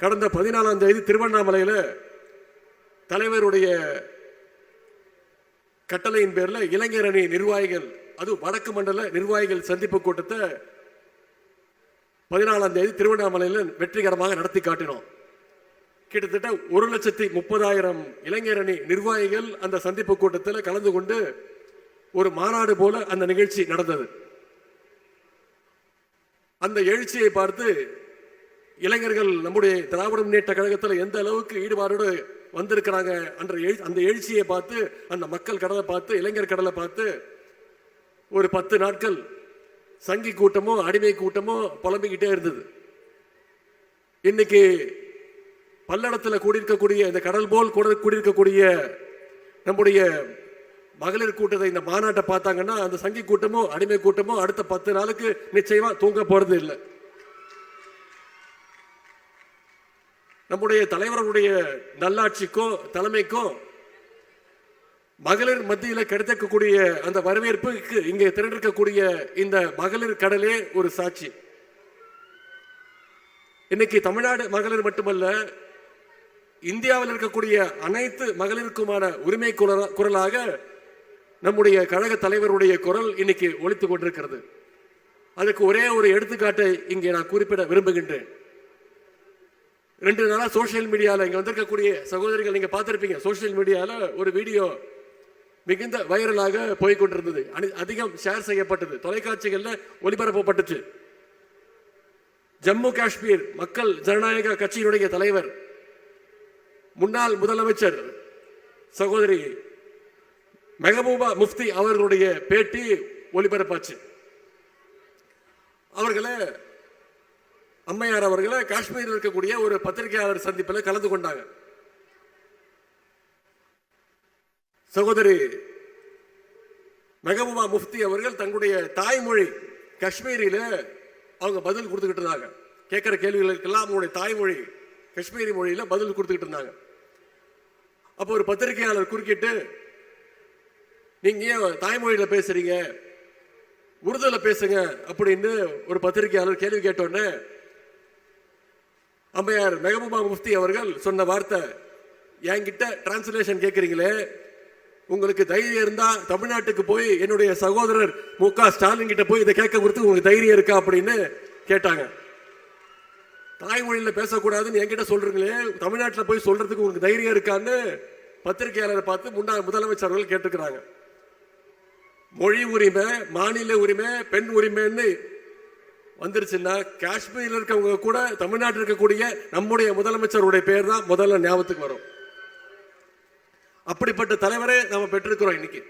கடந்த 14ஆம் தேதி திருவண்ணாமலையில் தலைவருடைய கட்டளையின் பேரில் இளைஞர் அணி நிர்வாகிகள், அது வடக்கு மண்டல நிர்வாகிகள் சந்திப்பு கூட்டத்தை 14ஆம் தேதி திருவண்ணாமலையில் வெற்றிகரமாக நடத்தி காட்டினோம். கிட்டத்தட்ட 1,30,000 இளைஞர் அணி நிர்வாகிகள் அந்த சந்திப்பு கூட்டத்தில் கலந்து கொண்டு ஒரு மாநாடு போல அந்த நிகழ்ச்சி நடந்தது. அந்த எழுச்சியை பார்த்து இளைஞர்கள் நம்முடைய திராவிட முன்னேற்ற கழகத்தில் எந்த அளவுக்கு ஈடுபாடோடு வந்திருக்கிறாங்க அந்த எழுச்சியை பார்த்து, அந்த மக்கள் கடலை பார்த்து, இளைஞர் கடலை பார்த்து ஒரு 10 நாட்கள் சங்கி கூட்டமோ அடிமை கூட்டமோ புலம்பிக்கிட்டே இருந்தது. இன்னைக்கு பல்லடத்தில் கூடியிருக்கக்கூடிய இந்த கடல் போல் கூடியிருக்கக்கூடிய நம்முடைய மகளிர் கூட்டத்தை, இந்த மாநாட்டை பார்த்தாங்கன்னா அந்த சங்கி கூட்டமோ அடிமை கூட்டமோ அடுத்த 10 நாளுக்கு நிச்சயமா தூங்க போறது இல்லை. நம்முடைய தலைவர்களுடைய நல்லாட்சிக்கும் தலைமைக்கும் மகளிர் மத்தியில் கிடைக்கக்கூடிய அந்த வரவேற்புக்கு இங்கே திரண்டிருக்கக்கூடிய இந்த மகளிர் கடலே ஒரு சாட்சி. இன்னைக்கு தமிழ்நாடு மகளிர் மட்டுமல்ல, இந்தியாவில் இருக்கக்கூடிய அனைத்து மகளிருக்குமான உரிமை குரலாக நம்முடைய கழக தலைவருடைய குரல் இன்னைக்கு ஒலித்துக் கொண்டிருக்கிறது. அதுக்கு ஒரே ஒரு எடுத்துக்காட்டை இங்கே நான் குறிப்பிட விரும்புகின்றேன். 2 நாளா சோசியல் மீடியாவில் இங்கே வந்திருக்கக்கூடிய சகோதரிகள் நீங்க பார்த்திருப்பீங்க. சோசியல் மீடியாவில் ஒரு வீடியோ மிகுந்த வைரலாக போய்கொண்டிருந்தது, அதிகம் ஷேர் செய்யப்பட்டது, தொலைக்காட்சிகளில் ஒளிபரப்பப்பட்டுச்சு. ஜம்மு காஷ்மீர் மக்கள் ஜனநாயக கட்சியினுடைய தலைவர், முன்னாள் முதலமைச்சர் சகோதரி மெஹபூபா முஃப்தி அவர்களுடைய பேட்டி ஒளிபரப்பாச்சு. அம்மையார் அவர்களை காஷ்மீரில் இருக்கக்கூடிய ஒரு பத்திரிகையாளர் சந்திப்பில் கலந்து கொண்டாங்க. சகோதரி மெஹபூபா முஃப்தி அவர்கள் தங்களுடைய தாய்மொழி காஷ்மீரில அவங்க பதில் கொடுத்துக்கிட்டு இருந்தாங்க. கேட்கிற கேள்விகளுக்கெல்லாம் அவங்களுடைய தாய்மொழி காஷ்மீரி மொழியில பதில் கொடுத்துக்கிட்டு இருந்தாங்க. அப்போ ஒரு பத்திரிகையாளர் குறுக்கிட்டு, நீங்க ஏன் தாய்மொழியில பேசுறீங்க, உருதுல பேசுங்க அப்படின்னு ஒரு பத்திரிகையாளர் கேள்வி கேட்டோன்னே அம்மையார் மெஹபூபா முஃப்தி அவர்கள் சொன்ன வார்த்தை, என்கிட்ட டிரான்ஸ்லேஷன் கேட்கறீங்களே, உங்களுக்கு தைரியம் இருந்தா தமிழ்நாட்டுக்கு போய் என்னுடைய சகோதரர் மு.க. ஸ்டாலின் கிட்ட போய் இதை கேட்க கொடுத்து உங்களுக்கு தைரியம் இருக்கா அப்படின்னு கேட்டாங்க. தாய்மொழியில பேசக்கூடாதுன்னு என்கிட்ட சொல்றீங்களே, தமிழ்நாட்டில் போய் சொல்றதுக்கு உங்களுக்கு தைரியம் இருக்கான்னு பத்திரிகையாளரை பார்த்து முன்னாள் முதலமைச்சர்கள் கேட்டுக்கிறாங்க. மொழி உரிமை, மாநில உரிமை, பெண் உரிமைன்னு வந்துருச்சுன்னா காஷ்மீரில் இருக்கவங்க கூட தமிழ்நாட்டில் இருக்கக்கூடிய நம்முடைய முதலமைச்சருடைய பேர் தான் முதல்ல ஞாபகத்துக்கு வரும். அப்படிப்பட்ட தலைவரே நாம பெற்றிருக்கிறோம் இன்னைக்கு.